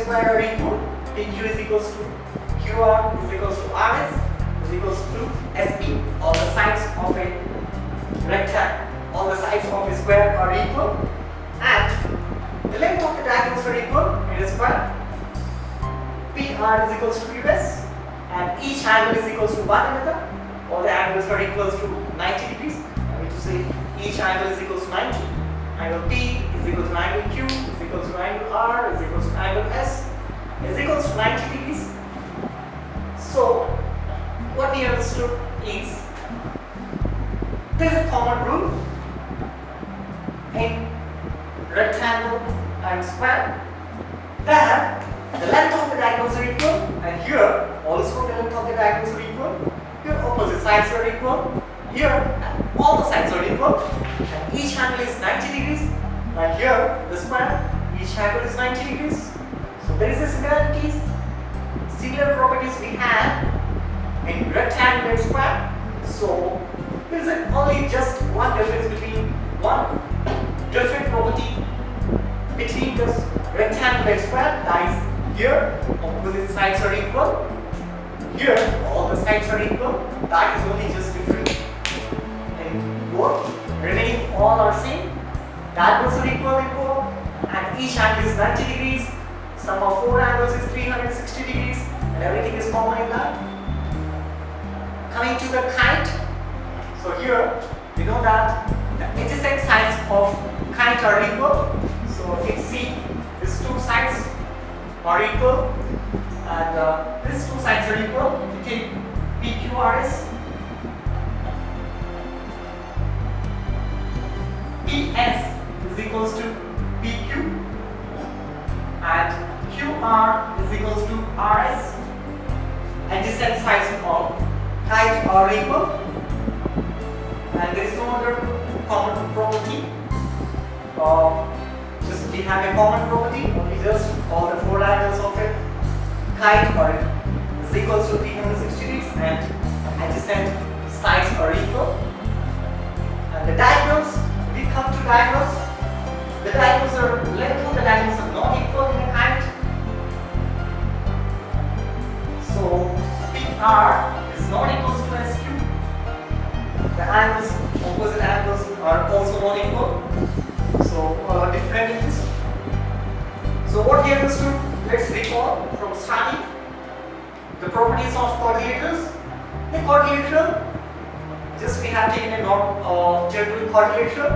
square are equal, PQ is equals to QR is equals to RS is equals to SP. All the sides of a rectangle, all the sides of a square are equal, and the length of the diagonals are equal. It is square. PR is equals to QS, and each angle is equals to one another. All the angles are equals to 90 degrees. I mean to say each angle is equals to 90. Angle P is equals to angle Q is equals to angle R is equals to angle S is equals to 90 degrees. So what we understood is there is a common rule in rectangle and square that the length of the diagonals are equal, and here also the length of the diagonals are equal. Here opposite sides are equal. Here all the sides are equal, and each angle is 90 degrees. And here the square, each angle is 90 degrees. So there is a similar properties we have in rectangle and square. So there is only just one difference between one different property between this rectangle and square, that is here opposite sides are equal, here all the sides are equal. That is only just different. And both remaining all are same. Diagonals are equal in both, and each angle is 90 degrees. Sum of four angles is 360 degrees, and everything is common in that. Coming to the kite. So here we know that the adjacent sides of kite are equal. So if you see these two sides are equal, and these two sides are equal. If you take PQRS, PS is equals to PQ, and QR is equals to RS. Adjacent sides of kite are equal, and there is no other common property. Just we have a common property, only just all the four angles of it kite is equals to 360 degrees, and adjacent sides are equal. And the diagonals, we come to diagonals. The diagonals are length of the diagonals are not equal in a kite. So PR is not equals to SQ. The angles, opposite angles are also not equal. So different in this. So what we understood, let's recall from starting the properties of quadrilaterals. The quadrilateral, just we have taken a general quadrilateral,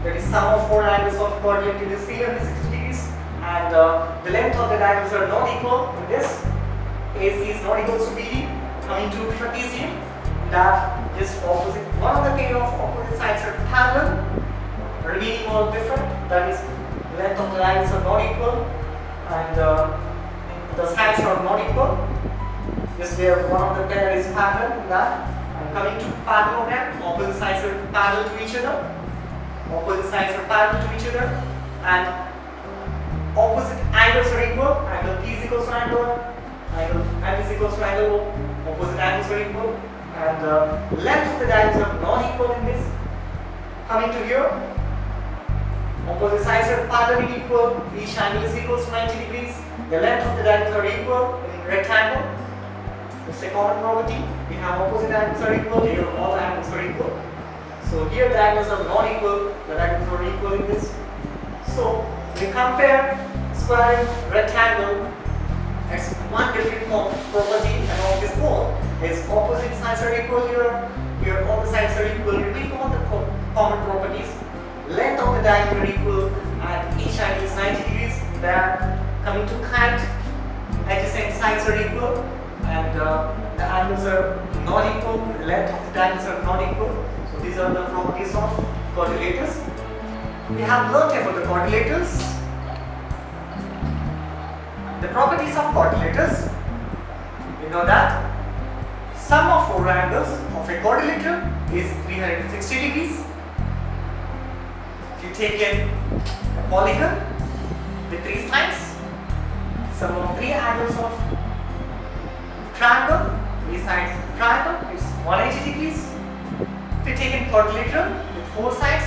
that is sum of four angles of quadrilateral is 360 degrees, and the length of the diagonals are not equal in this. AC is not equal to BD. Coming to trapezium, that just opposite, one of the pair of opposite sides are parallel, remaining all different, that is length of the diagonals are not equal, and the sides are not equal. Just where one of the pair is parallel in that. And coming to parallelogram, opposite sides are parallel to each other. Opposite sides are parallel to each other, and opposite angles are equal. Angle P is equals to angle M is equals to angle O. Opposite angles are equal, and the length of the diagonals are not equal in this. Coming to here, opposite sides are parallelly equal. Each angle is equals to 90 degrees. The length of the diagonals are equal in rectangle. It's a common property. We have opposite angles are equal. Here all the angles are equal. So here the angles are not equal. The angles are equal in this. So we compare square and rectangle. It's one different property along this wall. Its opposite sides are equal here. Here all the sides are equal. We all the common properties. Length of the diagonal are equal, and each angle is 90 degrees. There, coming to kite, adjacent sides are equal, and the angles are not equal. The length of the diagonals are not equal. So these are the properties of quadrilaterals. We have learnt about the quadrilaterals. The properties of quadrilaterals. We know that sum of four angles of a quadrilateral is 360 degrees. If you take a polygon with three sides, sum of three angles of triangle, three sides of triangle is 180 degrees. If you take a quadrilateral with four sides,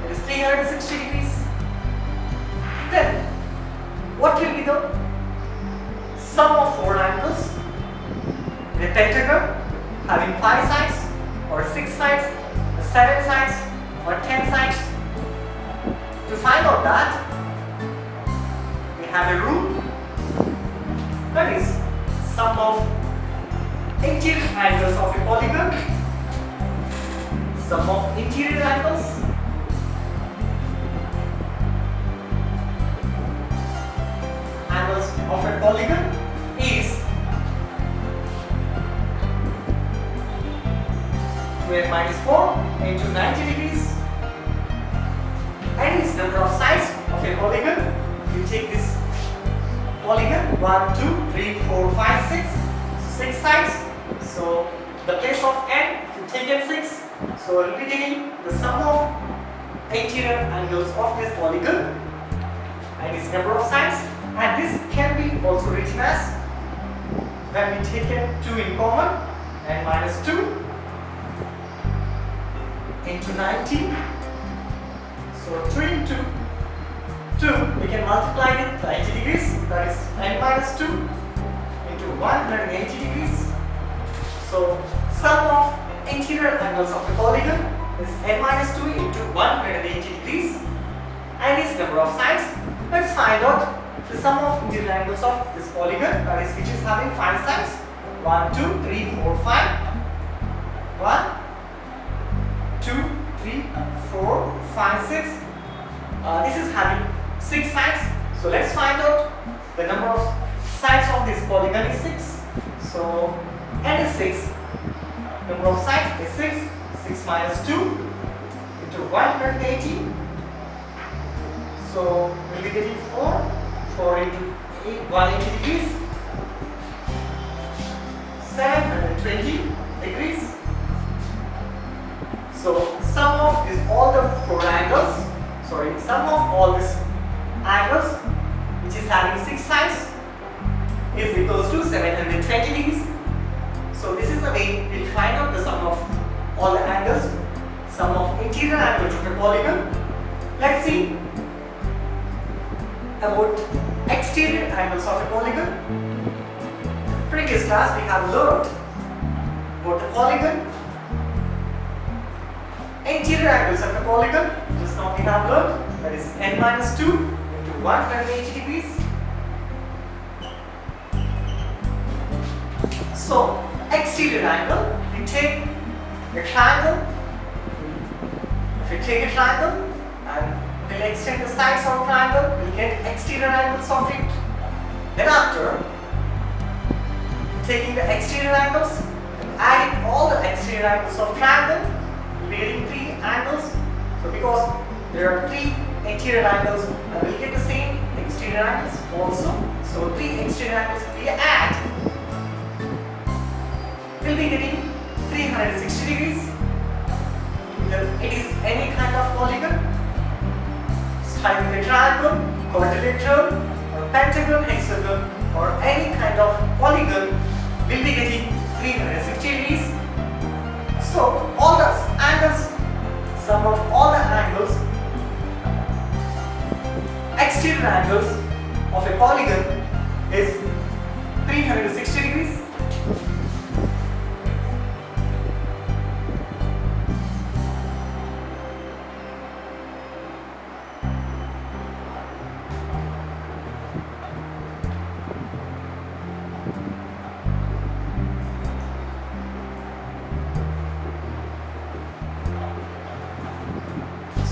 it is 360 degrees. Then, what will be the sum of 4 angles in a pentagon having 5 sides or 6 sides, 7 sides or 10 sides. To find out that, we have a rule, that is sum of interior angles of a polygon, sum of interior angles of a polygon is square minus 4 into 90 degrees, and its number of sides of a polygon. You take this polygon 1, 2, 3, 4, 5, 6 sides. So the place of n, you take n 6. So we'll be getting the sum of interior angles of this polygon and its number of sides. And this can be also written as, when we take 2 in common, and minus 2 into 90. So 2 into 2, we can multiply with 90 degrees, that is n minus 2 into 180 degrees. So sum of interior angles of the polygon is n minus 2 into 180 degrees, and its number of sides. Let's find out the sum of interior angles of this polygon, that is, which is having 5 sides, 1, 2, 3, 4, 5, 1, 2, 3, 4, 5, 6. This is having 6 sides. So let's find out the number of sides of this polygon is 6. So n is 6, number of sides is 6, 6 minus 2 into 180. So we'll be getting 4 into 180 degrees, 720 degrees. So sum of these all the 4 angles, sum of all these angles which is having 6 sides is equals to 720 degrees. So this is the way we'll find out the sum of all the angles, sum of interior angles of a polygon. Let's see about exterior angles of a polygon. Previous class we have learned about the polygon, interior angles of a polygon. Just now we have learned, that is n minus 2 into 180 degrees. So exterior angle, we take a triangle. If we take a triangle and we'll extend the sides of triangle, we'll get exterior angles of it. Then after taking the exterior angles and adding all the exterior angles of triangle, we'll be getting 3 angles. So because there are 3 interior angles, we'll get the same exterior angles also. So 3 exterior angles we add, we'll be getting 360 degrees. It is any kind of polygon, starting with a triangle, quadrilateral, or pentagon, hexagon, or any kind of polygon, will be getting 360 degrees. So all the angles, sum of all the angles, exterior angles of a polygon is 360 degrees.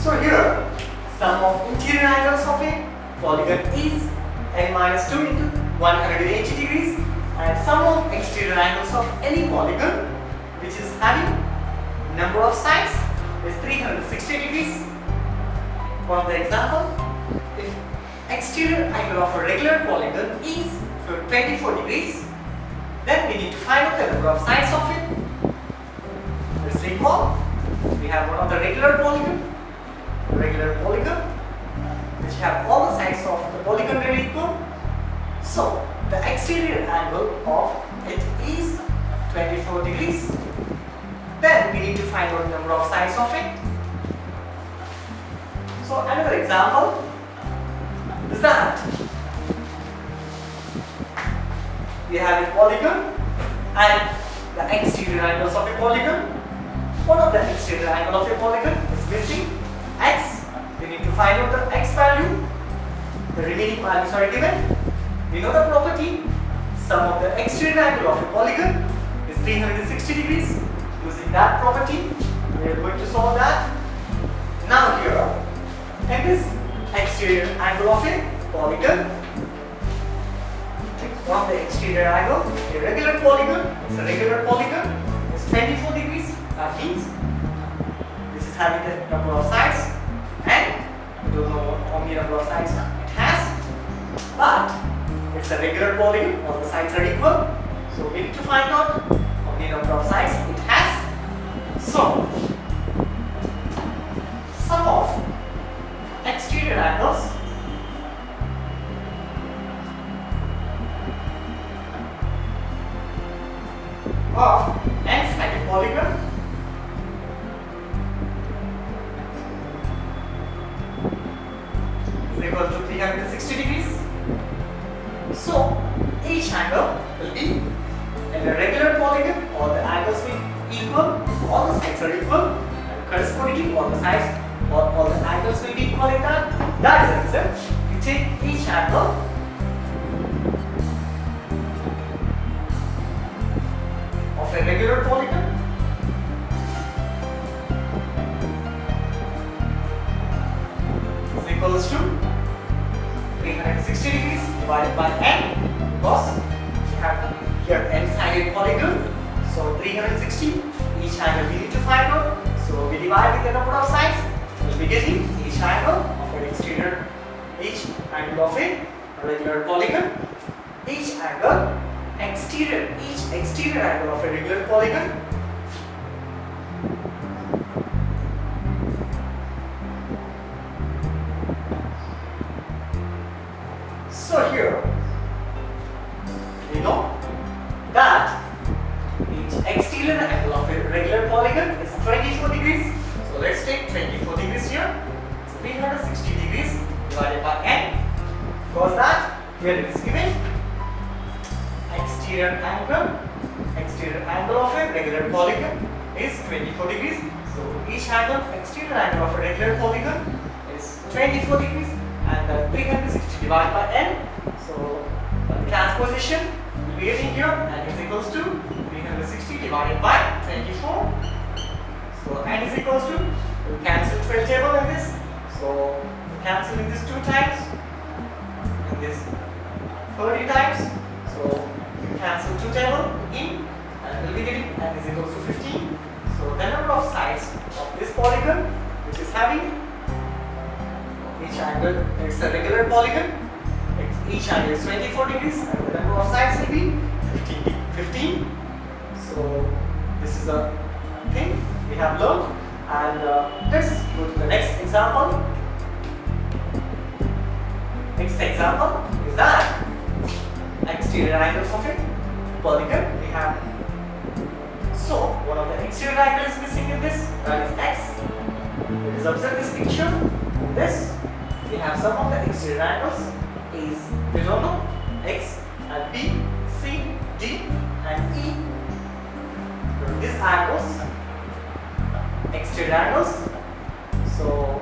So here, sum of interior angles of a polygon is n minus 2 into 180 degrees, and sum of exterior angles of any polygon which is having number of sides is 360 degrees. For the example, if exterior angle of a regular polygon is 24 degrees, then we need to find out the number of sides of it. Let's recall, we have one of the regular polygon, which have all the sides of the polygon are equal. So the exterior angle of it is 24 degrees. Then we need to find out the number of sides of it. So another example is that we have a polygon and the exterior angles of a polygon. One of the exterior angle of a polygon is missing, x. We need to find out the x value. The remaining values are given. We know the property. Sum of the exterior angle of a polygon is 360 degrees. Using that property, we are going to solve that. Now here, in this exterior angle of a polygon, one of the exterior angle, a regular polygon, it's a regular polygon, is 24 degrees. That means this is having the number of sides, and we don't know how many number of sides it has, but it's a regular polygon, all the sides are equal. So we need to find out how many number of sides it has. So sum of exterior angles of n-sided polygon is equal to 360 degrees. So each angle will be in a regular polygon, all the angles will be equal, all the sides are equal, and correspondingly all the sides or all the angles will be equal in that. That is the reason we take each angle of a regular polygon is equals to 360 degrees divided by n, because we have here n-sided polygon. So 360, each angle we need to find out. So we divide with the number of sides. We'll be getting each angle of an exterior, each angle of a regular polygon, each angle exterior, each exterior angle of a regular polygon so here we know that each exterior angle of a regular polygon is 24 degrees. So let's take 24 degrees here. So 360 degrees divided by n. Because that here it is given exterior angle of a regular polygon is 24 degrees. So each angle, exterior angle of a regular polygon is 24 degrees, and the 360 divided by n. So the transposition will be getting here, n is equals to 360 divided by 24. So n is equals to, we'll cancel 12 table in this. So cancelling this 2 times and this 30 times. So you cancel 2 table in, and we'll be getting n is equals to 15. So the number of sides of this polygon, which is having each angle, it's a regular polygon, each angle is 24 degrees, and the number of sides will be 15. So this is a thing we have learned, and let's go to the next example. Next example is that exterior angles of a polygon we have. So one of the exterior angles is missing in this, that is x. Let us observe this picture. In this we have some of the exterior angles is, we don't know, x and b, c, d and e. These angles, exterior angles. So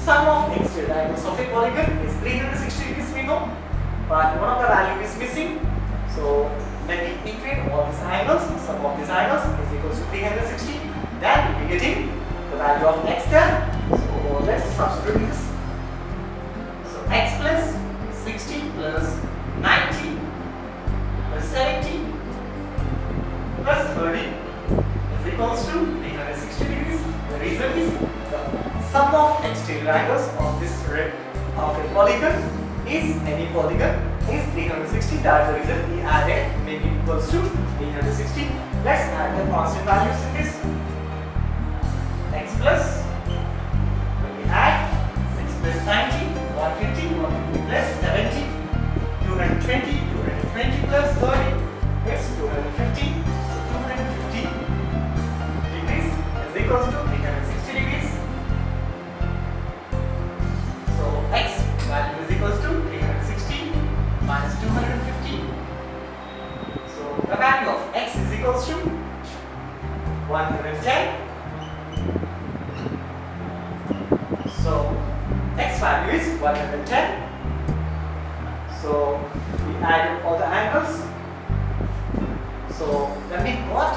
sum of exterior angles of a polygon is 360 degrees, we know, but one of the value is missing. So when we equate all these angles, sum of these angles is equals to 360. Then we will be getting the value of x there. So let's substitute this. So x plus 60 plus 90 plus 70 plus 30 is equals to 360 degrees. The reason is the sum of exterior angles of this of a polygon is, any polygon is 360. That's the reason we added, make it equals to 360. Let's add the constant values in this. X plus, when we add 6 plus 90, 150, 150 plus 70, 220, 220 plus 30 is 250. So 250 degrees is equals to 360 degrees. So x value is equals to 360 minus 250 x value is 110. So we add all the angles. So then we got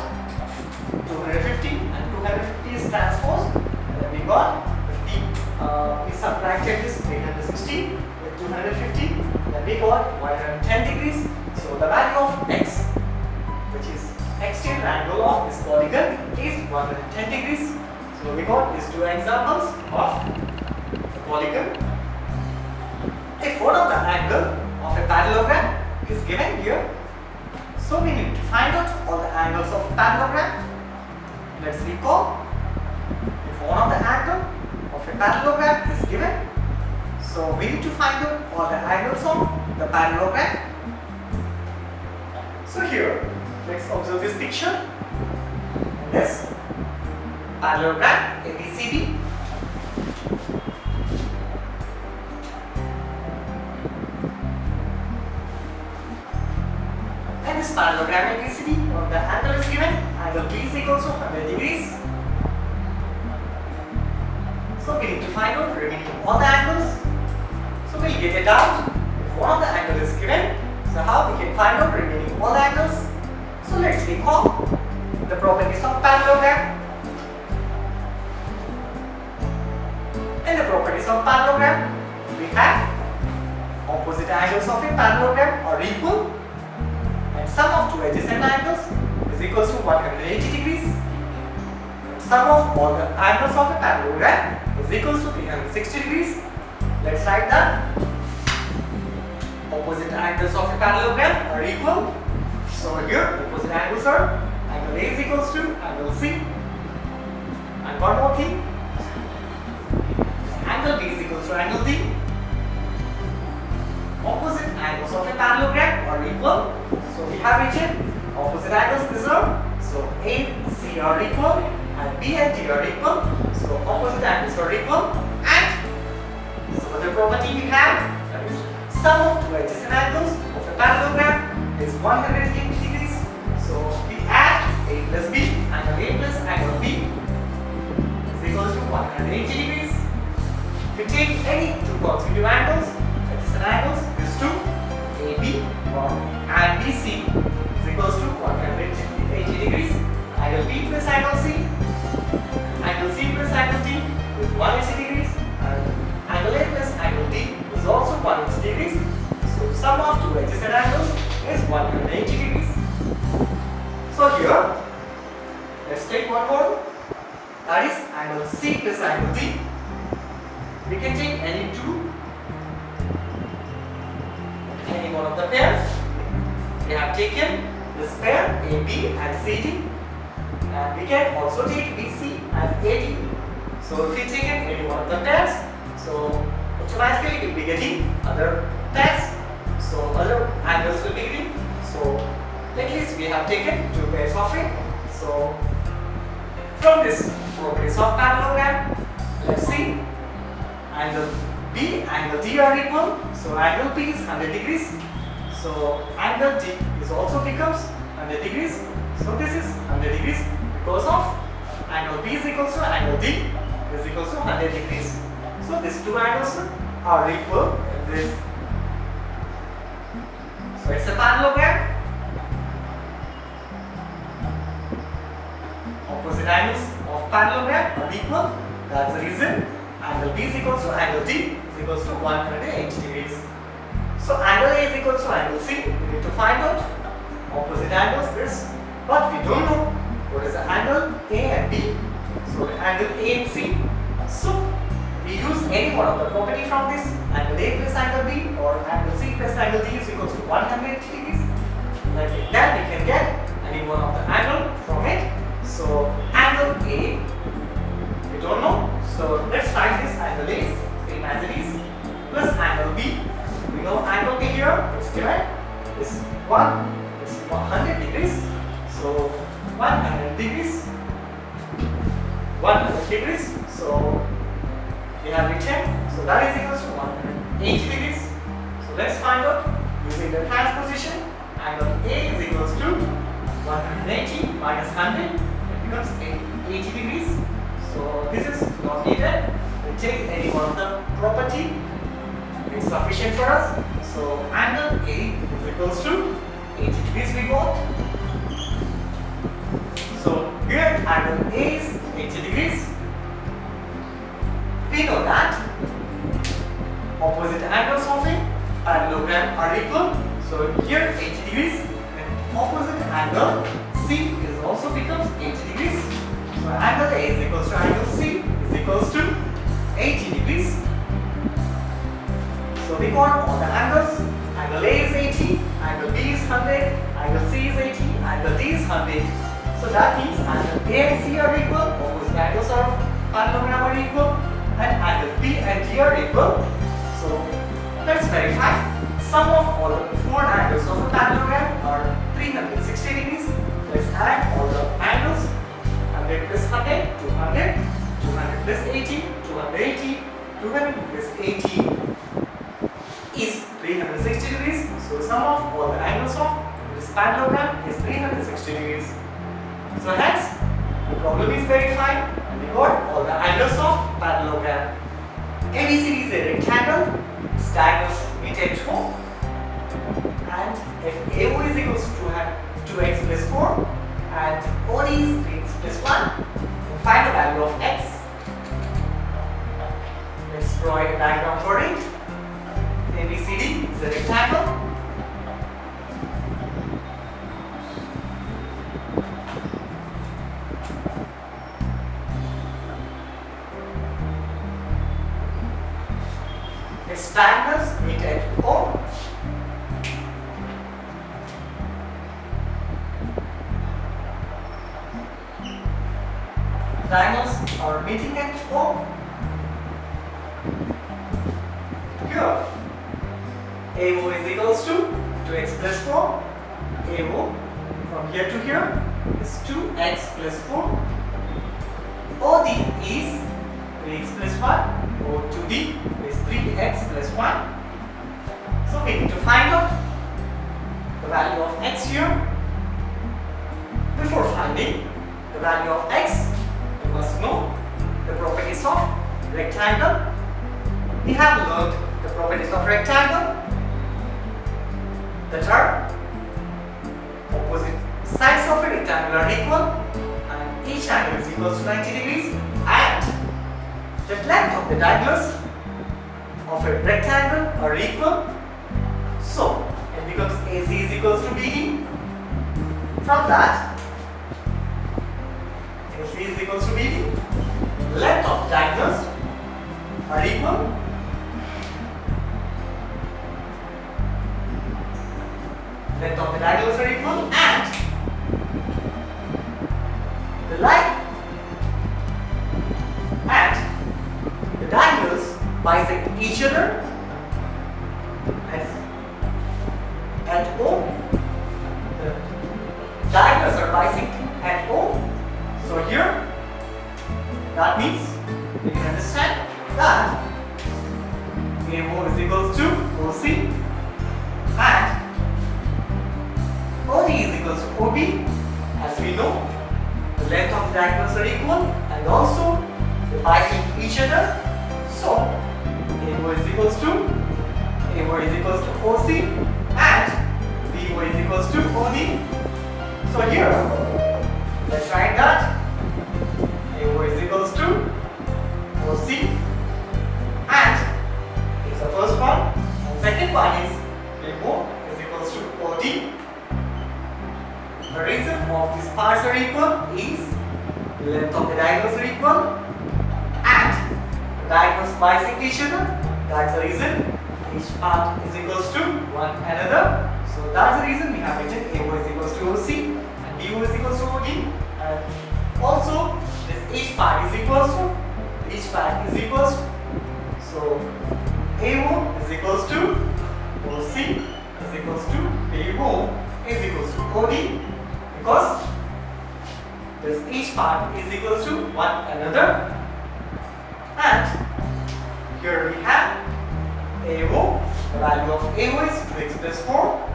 250 and 250 is transpose. And then we got 50. We subtracted this 360 with 250. Then we got 110 degrees. So the value of x, which is exterior angle of this polygon, is 110 degrees. So we got these two examples of the polygon. If one of the angle of a parallelogram is given here, so we need to find out all the angles of parallelogram. Let's recall. If one of the angle of a parallelogram is given, so we need to find out all the angles of the parallelogram. So here, let's observe this picture. This parallelogram ABCD. And this parallelogram ABCD, the angle is given, angle B is equal to 100 degrees. So we need to find out remaining all the angles. So we'll get it out. If one of the angle is given, so how we can find out remaining all the angles? So let's recall the properties of parallelogram. In the properties of parallelogram, we have opposite angles of a parallelogram are equal. And sum of two adjacent angles is equal to 180 degrees. Sum of all the angles of a parallelogram is equal to 360 degrees. Let's write that. Opposite angles of a parallelogram are equal. So here opposite angles are angle A is equals to angle C. And one more thing. Angle B is equal to angle D. Opposite angles of a parallelogram are equal. So we have written opposite angles these are. So A, C are equal and B and D are equal. So opposite angles are equal. And so the property we have, that is sum of two adjacent angles of a parallelogram is 180 degrees. So we add A plus B, angle A plus angle B is equal to 180 degrees. If we take any two consecutive angles, adjacent angles, these two, AB and BC is equals to 180 degrees. Angle B plus angle C, angle C plus angle D is 180 degrees, and angle A plus angle D is also 180 degrees. So sum of two adjacent angles is 180 degrees. So here, let's take one more. That is angle C plus angle D. We can take any one of the pairs. We have taken this pair AB and CD, and we can also take BC and AD. So if we take any one of the pairs, so automatically we'll be getting other pairs. So other angles will be getting. So at least we have taken two pairs of it. So from this properties of parallelogram, let's see. Angle B, angle D are equal. So angle B is 100 degrees. So angle D is also becomes 100 degrees. So this is 100 degrees because of angle B is equal to angle D is equal to 100 degrees. So these two angles are equal in this. So it's a parallelogram. Opposite angles of parallelogram are equal. That's the reason angle B is equal to angle D is equal to 180 degrees. So angle A is equal to angle C. We need to find out opposite angles this, but we don't know what is the angle A and B. So angle A and C. So we use any one of the property from this, angle A plus angle B or angle C plus angle D is equal to 180 degrees. Like that we can get any one of the angle from it. So angle A, we don't know. So let's find this angle A, same as it is, plus angle B. We know angle B here, it's given, is 100 degrees. So 100 degrees, 100 degrees. So we have written, so that is equal to 180 degrees. So let's find out using the transposition. Angle A is equal to 180 minus 100, it becomes 80 degrees. So this is not needed. We take any one of the property, it's sufficient for us. So angle A is equals to 80 degrees we got. So here angle A is 80 degrees. We know that opposite angles of a parallelogram are equal. So here 80 degrees and opposite angle C is also becomes 80 degrees. So angle A is equals to angle C is equals to 80 degrees. So we got all the angles. Angle A is 80, angle B is 100, angle C is 80, angle D is 100. So that means angle A and C are equal, opposite angles of parallelogram are equal, and angle B and D are equal. So let's verify. Sum of all the four angles of a parallelogram are 360 degrees. Let's add all the angles. 100 plus 100, 200, 200 plus 80, 280, 200 plus 80 is 360 degrees. So sum of all the angles of this parallelogram is 360 degrees. So hence the problem is verified and we got all the angles of parallelogram. ABCD is a rectangle, its diagonals meet at O, and if AO is equals to 2x plus 4 and OD is 3x plus 1, then find the value of x. Let's draw a diagram for it. ABCD is a rectangle. Its diagonals meet at O. Diagonals are meeting at O. Here AO is equals to 2x plus 4. AO from here to here is 2x plus 4. OD is 3x plus 1. O2D is 3x plus 1. So we need to find out the value of x here. Before finding the value of x, we must know the properties of rectangle. We have learned the properties of rectangle that are opposite sides of a rectangle are equal and each angle is equal to 90 degrees and the length of the diagonals of a rectangle are equal. So it becomes AC is equals to BD. From that, AC is equals to BD. Length of diagonals are equal. Length of the diagonals are equal and the line and the diagonals bisect each other at O. The diagonals are bisecting at O. So here that means we can understand that AO is equals to OC and OD is equals to OB. As we know, the length of the diagonals are equal and also they bisect each other. So AO is equals to OC and BO is equals to OD. So here, let's write that AO is equals to OC and it's the first one and second one is AO is equals to OD. The reason of these parts are equal is the length of the diagonals are equal and the diagonals bisect each other. That's the reason each part is equals to one another. So that's the reason we have written AO is equals to OC and BO is equals to OD. And also this each part is equals to so AO is equals to OC is equals to BO is equals to OD because this each part is equals to one another. And here we have AO, the value of AO is 2x plus 4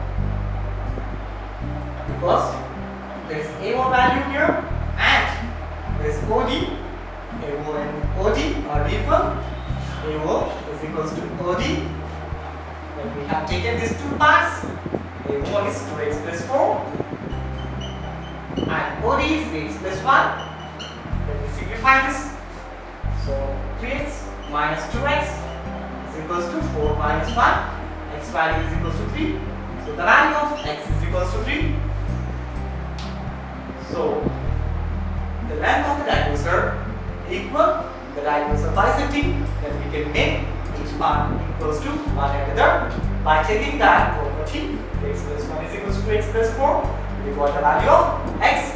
because there is AO value here and there is OD. AO and OD are equal AO is equals to OD. Then we have taken these two parts. A1 is 2x plus 4 and OD is x plus 1. Then we simplify this. So 3x minus 2x is equals to 4 minus 1. X value is equals to 3. So the value of x is equals to 3. So the length of the diagonals are equal. The diagonals are bisecting. Then we can make each part equals to one another by taking that property. X plus 1 is equals to x plus 4. We got the value of x